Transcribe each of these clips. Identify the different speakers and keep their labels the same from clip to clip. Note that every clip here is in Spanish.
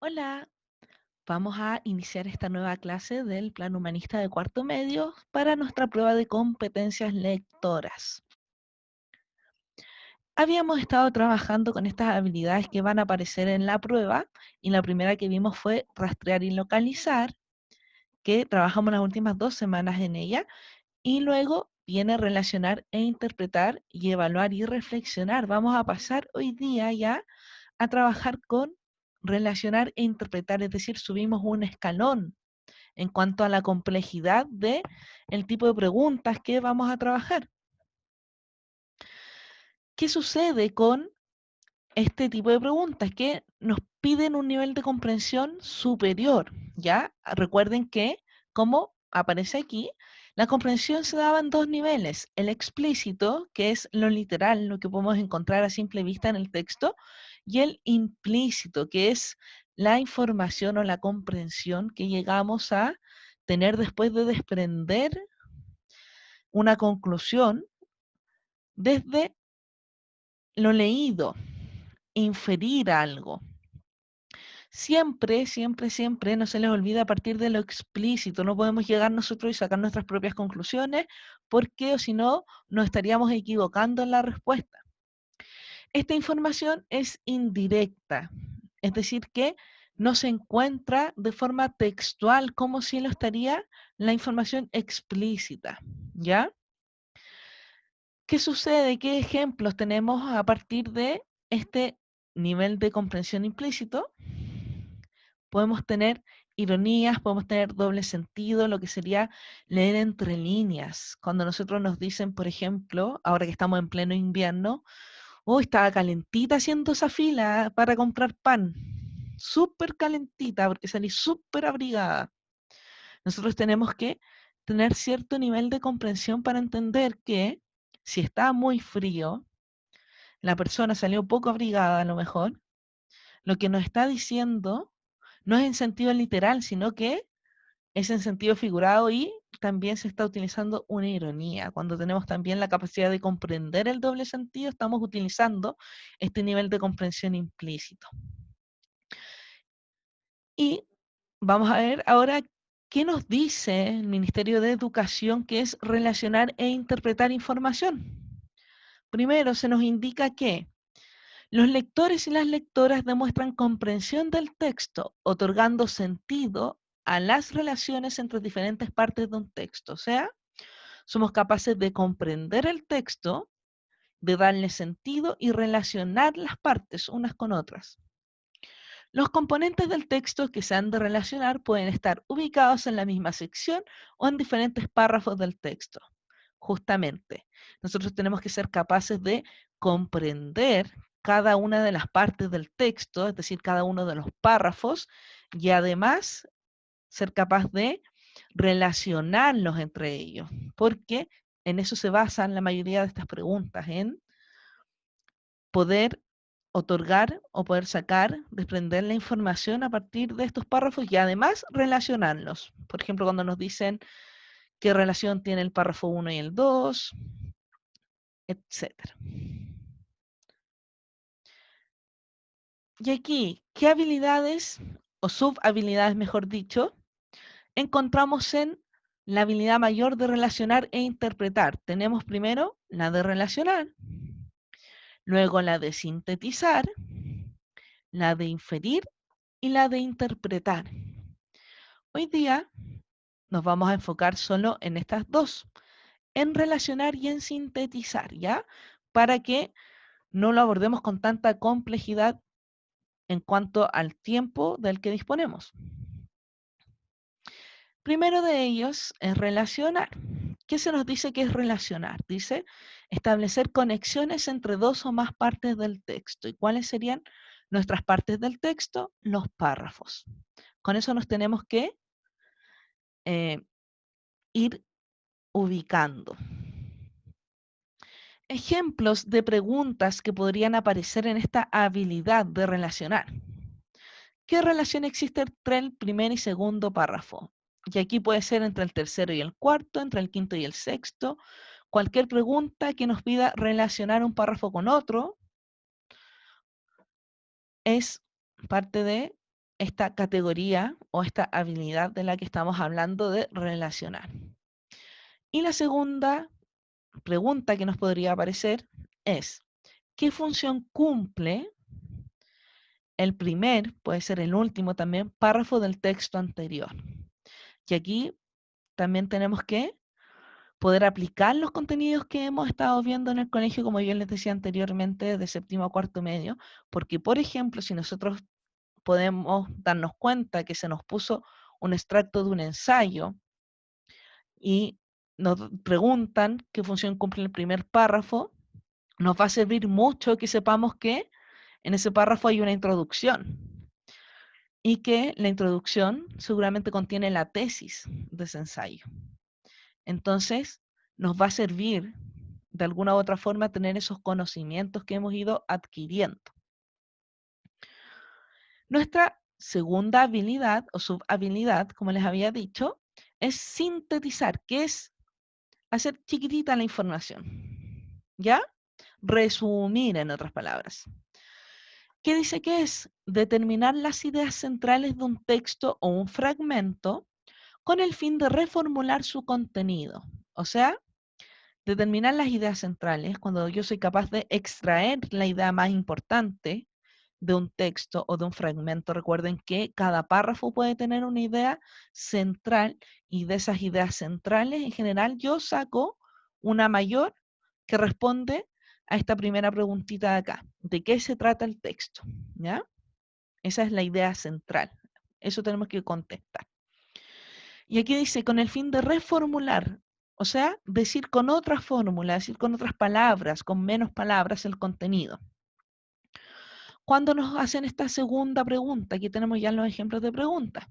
Speaker 1: Hola, vamos a iniciar esta nueva clase del Plan Humanista de cuarto medio para nuestra prueba de competencias lectoras. Habíamos estado trabajando con estas habilidades que van a aparecer en la prueba y la primera que vimos fue rastrear y localizar, que trabajamos las últimas 2 semanas en ella, y luego viene relacionar e interpretar y evaluar y reflexionar. Vamos a pasar hoy día ya a trabajar con relacionar e interpretar, es decir, subimos un escalón en cuanto a la complejidad de el tipo de preguntas que vamos a trabajar. ¿Qué sucede con este tipo de preguntas? Que nos piden un nivel de comprensión superior, ¿ya? Recuerden que, como aparece aquí, la comprensión se daba en dos niveles. El explícito, que es lo literal, lo que podemos encontrar a simple vista en el texto, y el implícito, que es la información o la comprensión que llegamos a tener después de desprender una conclusión desde lo leído, inferir algo. Siempre, siempre, siempre no se les olvida a partir de lo explícito. No podemos llegar nosotros y sacar nuestras propias conclusiones porque o si no nos estaríamos equivocando en la respuesta. Esta información es indirecta, es decir, que no se encuentra de forma textual como si lo estaría la información explícita, ¿ya? ¿Qué sucede? ¿Qué ejemplos tenemos a partir de este nivel de comprensión implícito? Podemos tener ironías, podemos tener doble sentido, lo que sería leer entre líneas. Cuando nosotros nos dicen, por ejemplo, ahora que estamos en pleno invierno, oh, estaba calentita haciendo esa fila para comprar pan. Súper calentita, porque salí súper abrigada. Nosotros tenemos que tener cierto nivel de comprensión para entender que si está muy frío, la persona salió poco abrigada a lo mejor, lo que nos está diciendo no es en sentido literal, sino que es en sentido figurado y también se está utilizando una ironía. Cuando tenemos también la capacidad de comprender el doble sentido, estamos utilizando este nivel de comprensión implícito. Y vamos a ver ahora qué nos dice el Ministerio de Educación, que es relacionar e interpretar información. Primero, se nos indica que los lectores y las lectoras demuestran comprensión del texto, otorgando sentido a las relaciones entre diferentes partes de un texto. O sea, somos capaces de comprender el texto, de darle sentido y relacionar las partes unas con otras. Los componentes del texto que se han de relacionar pueden estar ubicados en la misma sección o en diferentes párrafos del texto. Justamente, nosotros tenemos que ser capaces de comprender cada una de las partes del texto, es decir, cada uno de los párrafos, y además ser capaz de relacionarlos entre ellos, porque en eso se basan la mayoría de estas preguntas, en poder otorgar o poder sacar, desprender la información a partir de estos párrafos y además relacionarlos. Por ejemplo, cuando nos dicen qué relación tiene el párrafo 1 y el 2, etcétera. Y aquí, ¿qué habilidades o subhabilidades, mejor dicho, encontramos en la habilidad mayor de relacionar e interpretar? Tenemos primero la de relacionar, luego la de sintetizar, la de inferir y la de interpretar. Hoy día nos vamos a enfocar solo en estas dos, en relacionar y en sintetizar, ¿ya? Para que no lo abordemos con tanta complejidad en cuanto al tiempo del que disponemos. Primero de ellos es relacionar. ¿Qué se nos dice que es relacionar? Dice establecer conexiones entre dos o más partes del texto. ¿Y cuáles serían nuestras partes del texto? Los párrafos. Con eso nos tenemos que eh, ir ubicando. Ejemplos de preguntas que podrían aparecer en esta habilidad de relacionar. ¿Qué relación existe entre el primer y segundo párrafo? Y aquí puede ser entre el tercero y el cuarto, entre el quinto y el sexto. Cualquier pregunta que nos pida relacionar un párrafo con otro es parte de esta categoría o esta habilidad de la que estamos hablando de relacionar. Y la segunda pregunta que nos podría aparecer es, ¿qué función cumple el primer, puede ser el último también, párrafo del texto anterior? Y aquí también tenemos que poder aplicar los contenidos que hemos estado viendo en el colegio, como yo les decía anteriormente, de séptimo a cuarto medio, porque, por ejemplo, si nosotros podemos darnos cuenta que se nos puso un extracto de un ensayo y nos preguntan qué función cumple el primer párrafo, nos va a servir mucho que sepamos que en ese párrafo hay una introducción y que la introducción seguramente contiene la tesis de ese ensayo. Entonces, nos va a servir de alguna u otra forma tener esos conocimientos que hemos ido adquiriendo. Nuestra segunda habilidad o subhabilidad, como les había dicho, es sintetizar, que es hacer chiquitita la información. ¿Ya? Resumir, en otras palabras. ¿Qué dice que es? Determinar las ideas centrales de un texto o un fragmento con el fin de reformular su contenido. O sea, determinar las ideas centrales, cuando yo soy capaz de extraer la idea más importante de un texto o de un fragmento. Recuerden que cada párrafo puede tener una idea central y de esas ideas centrales, en general, yo saco una mayor que responde a esta primera preguntita de acá. ¿De qué se trata el texto? ¿Ya? Esa es la idea central. Eso tenemos que contestar. Y aquí dice, con el fin de reformular, o sea, decir con otra fórmula, decir con otras palabras, con menos palabras el contenido. Cuando nos hacen esta segunda pregunta, aquí tenemos ya los ejemplos de preguntas.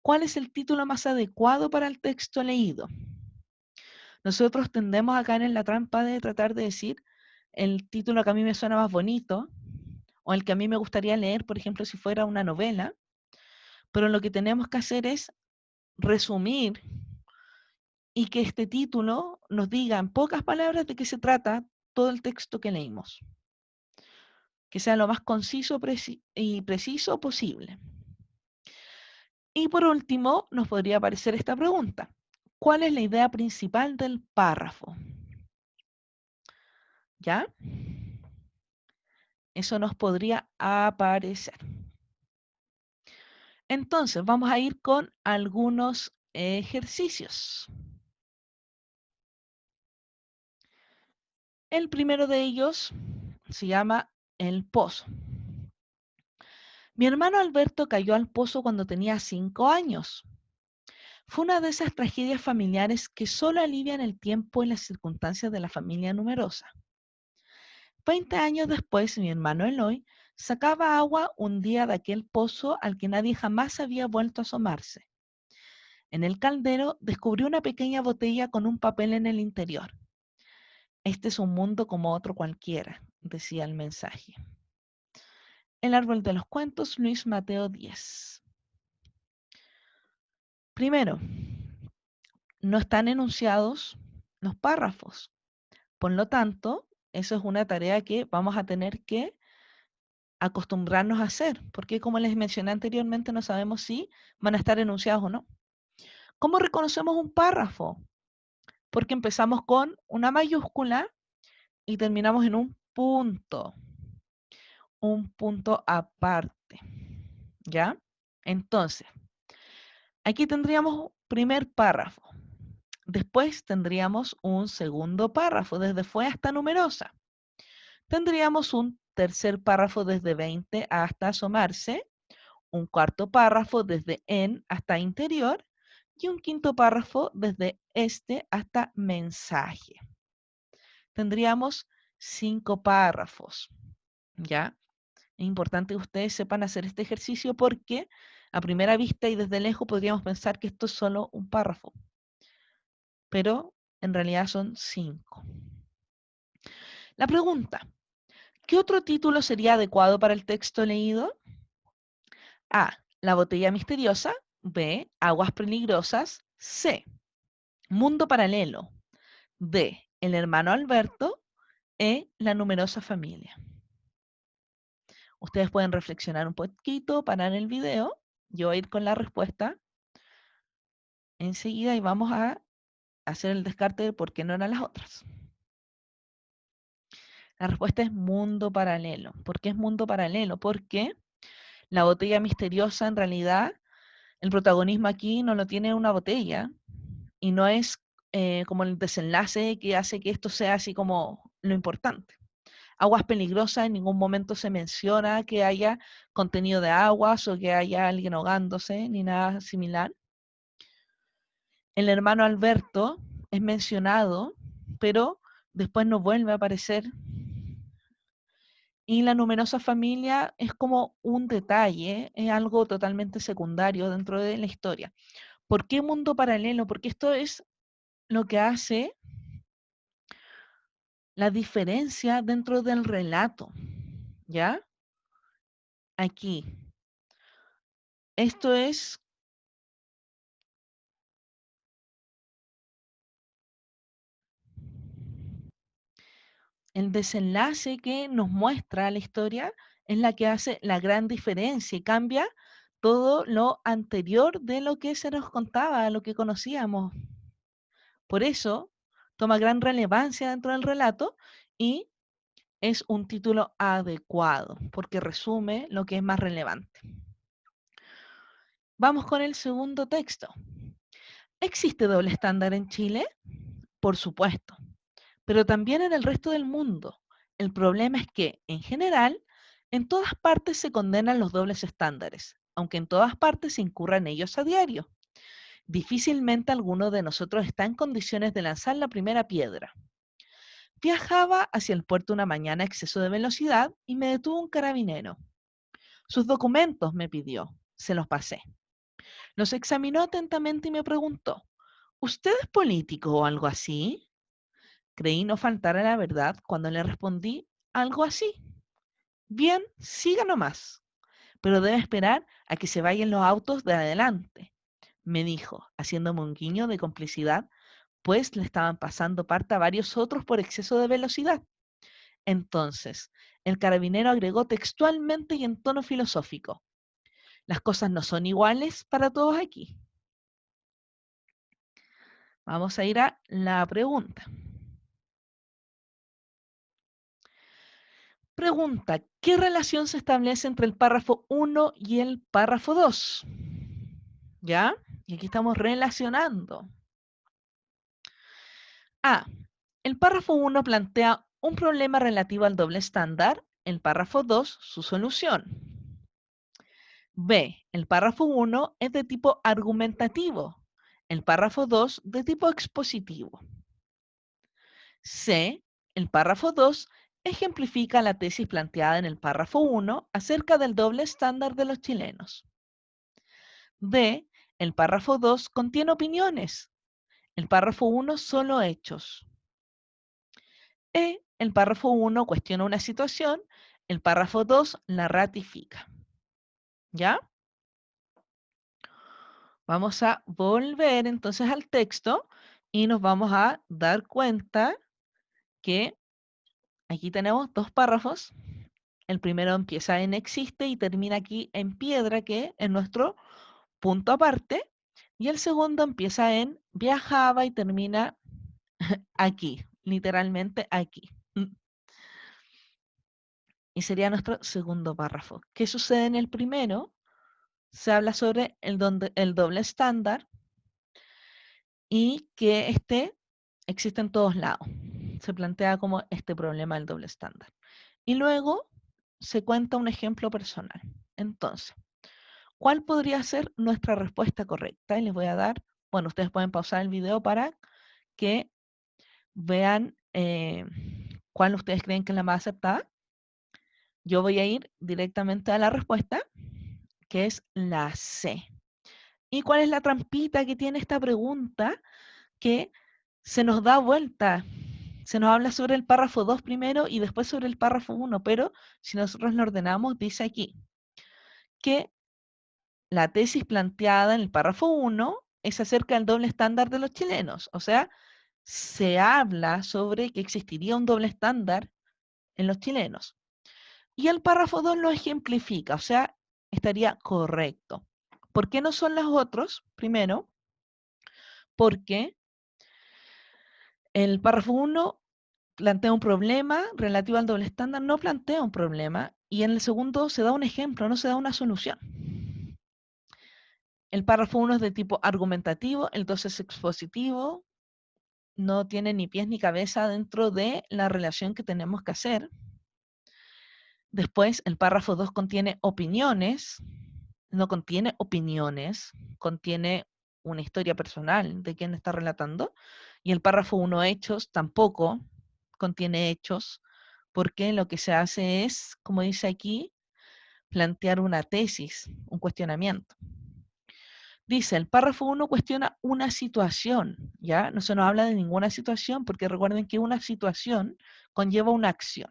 Speaker 1: ¿Cuál es el título más adecuado para el texto leído? Nosotros tendemos a caer en la trampa de tratar de decir el título que a mí me suena más bonito o el que a mí me gustaría leer, por ejemplo, si fuera una novela, pero lo que tenemos que hacer es resumir y que este título nos diga en pocas palabras de qué se trata todo el texto que leímos. Que sea lo más conciso y preciso posible. Y por último, nos podría aparecer esta pregunta. ¿Cuál es la idea principal del párrafo? ¿Ya? Eso nos podría aparecer. Entonces, vamos a ir con algunos ejercicios. El primero de ellos se llama el pozo. Mi hermano Alberto cayó al pozo cuando tenía 5 años. Fue una de esas tragedias familiares que solo alivian el tiempo y las circunstancias de la familia numerosa. 20 años después, mi hermano Eloy sacaba agua un día de aquel pozo al que nadie jamás había vuelto a asomarse. En el caldero descubrió una pequeña botella con un papel en el interior. Este es un mundo como otro cualquiera, decía el mensaje. El árbol de los cuentos, Luis Mateo 10. Primero, no están enunciados los párrafos. Por lo tanto, eso es una tarea que vamos a tener que acostumbrarnos a hacer, porque como les mencioné anteriormente, no sabemos si van a estar enunciados o no. ¿Cómo reconocemos un párrafo? Porque empezamos con una mayúscula y terminamos en un punto aparte, ¿ya? Entonces, aquí tendríamos primer párrafo. Después tendríamos un segundo párrafo, desde fue hasta numerosa. Tendríamos un tercer párrafo desde 20 hasta asomarse, un cuarto párrafo desde en hasta interior y un quinto párrafo desde este hasta mensaje. Tendríamos 5 párrafos, ¿ya? Es importante que ustedes sepan hacer este ejercicio porque a primera vista y desde lejos podríamos pensar que esto es solo un párrafo, pero en realidad son 5. La pregunta, ¿qué otro título sería adecuado para el texto leído? A. La botella misteriosa. B. Aguas peligrosas. C. Mundo paralelo. D. El hermano Alberto. E. La numerosa familia. Ustedes pueden reflexionar un poquito, parar el video. Yo voy a ir con la respuesta enseguida y vamos a hacer el descarte de por qué no eran las otras. La respuesta es mundo paralelo. ¿Por qué es mundo paralelo? Porque la botella misteriosa, en realidad, el protagonismo aquí no lo tiene una botella y no es como el desenlace que hace que esto sea así como lo importante. Aguas peligrosas, en ningún momento se menciona que haya contenido de aguas o que haya alguien ahogándose, ni nada similar. El hermano Alberto es mencionado, pero después no vuelve a aparecer. Y la numerosa familia es como un detalle, es algo totalmente secundario dentro de la historia. ¿Por qué mundo paralelo? Porque esto es lo que hace la diferencia dentro del relato, ¿ya? Aquí. Esto es el desenlace que nos muestra la historia, es la que hace la gran diferencia y cambia todo lo anterior de lo que se nos contaba, lo que conocíamos. Por eso toma gran relevancia dentro del relato y es un título adecuado, porque resume lo que es más relevante. Vamos con el segundo texto. ¿Existe doble estándar en Chile? Por supuesto, pero también en el resto del mundo. El problema es que, en general, en todas partes se condenan los dobles estándares, aunque en todas partes se incurran ellos a diario. Difícilmente alguno de nosotros está en condiciones de lanzar la primera piedra. Viajaba hacia el puerto una mañana a exceso de velocidad y me detuvo un carabinero. Sus documentos me pidió. Se los pasé. Los examinó atentamente y me preguntó, ¿usted es político o algo así? Creí no faltar a la verdad cuando le respondí algo así. Bien, siga nomás, pero debe esperar a que se vayan los autos de adelante, me dijo, haciéndome un guiño de complicidad, pues le estaban pasando parte a varios otros por exceso de velocidad. Entonces, el carabinero agregó textualmente y en tono filosófico, las cosas no son iguales para todos aquí. Vamos a ir a la pregunta. Pregunta, ¿qué relación se establece entre el párrafo 1 y el párrafo 2? ¿Ya? Y aquí estamos relacionando. A. El párrafo 1 plantea un problema relativo al doble estándar, el párrafo 2 su solución. B. El párrafo 1 es de tipo argumentativo, el párrafo 2 de tipo expositivo. C. El párrafo 2 ejemplifica la tesis planteada en el párrafo 1 acerca del doble estándar de los chilenos. D. El párrafo 2 contiene opiniones. El párrafo 1 solo hechos. E. El párrafo 1 cuestiona una situación. El párrafo 2 la ratifica. ¿Ya? Vamos a volver entonces al texto y nos vamos a dar cuenta que aquí tenemos dos párrafos. El primero empieza en existe y termina aquí en piedra, que es nuestro punto aparte. Y el segundo empieza en viajaba y termina aquí, literalmente aquí. Y sería nuestro segundo párrafo. ¿Qué sucede en el primero? Se habla sobre el doble estándar y que este existe en todos lados. Se plantea como este problema del doble estándar. Y luego se cuenta un ejemplo personal. Entonces, ¿cuál podría ser nuestra respuesta correcta? Y les voy a dar, bueno, ustedes pueden pausar el video para que vean cuál ustedes creen que es la más aceptada. Yo voy a ir directamente a la respuesta, que es la C. ¿Y cuál es la trampita que tiene esta pregunta? Que se nos da vuelta. Se nos habla sobre el párrafo 2 primero y después sobre el párrafo 1, pero si nosotros lo ordenamos, dice aquí que la tesis planteada en el párrafo 1 es acerca del doble estándar de los chilenos. O sea, se habla sobre que existiría un doble estándar en los chilenos. Y el párrafo 2 lo ejemplifica, o sea, estaría correcto. ¿Por qué no son los otros? Primero, porque el párrafo 1 plantea un problema relativo al doble estándar, no plantea un problema, y en el segundo se da un ejemplo, no se da una solución. El párrafo 1 es de tipo argumentativo, el 2 es expositivo, no tiene ni pies ni cabeza dentro de la relación que tenemos que hacer. Después, el párrafo 2 contiene opiniones, no contiene opiniones, contiene una historia personal de quien está relatando. Y el párrafo 1 hechos tampoco contiene hechos, porque lo que se hace es, como dice aquí, plantear una tesis, un cuestionamiento. Dice, el párrafo 1 cuestiona una situación, ¿ya? No se nos habla de ninguna situación, porque recuerden que una situación conlleva una acción.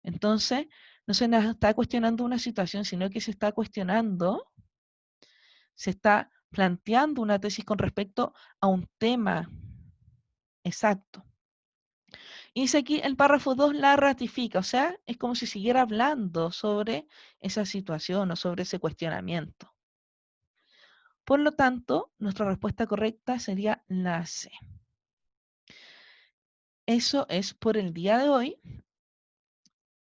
Speaker 1: Entonces, no se nos está cuestionando una situación, sino que se está cuestionando, se está planteando una tesis con respecto a un tema exacto. Y dice aquí, el párrafo 2 la ratifica, o sea, es como si siguiera hablando sobre esa situación o sobre ese cuestionamiento. Por lo tanto, nuestra respuesta correcta sería la C. Eso es por el día de hoy.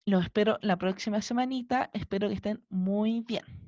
Speaker 1: Los espero la próxima semanita. Espero que estén muy bien.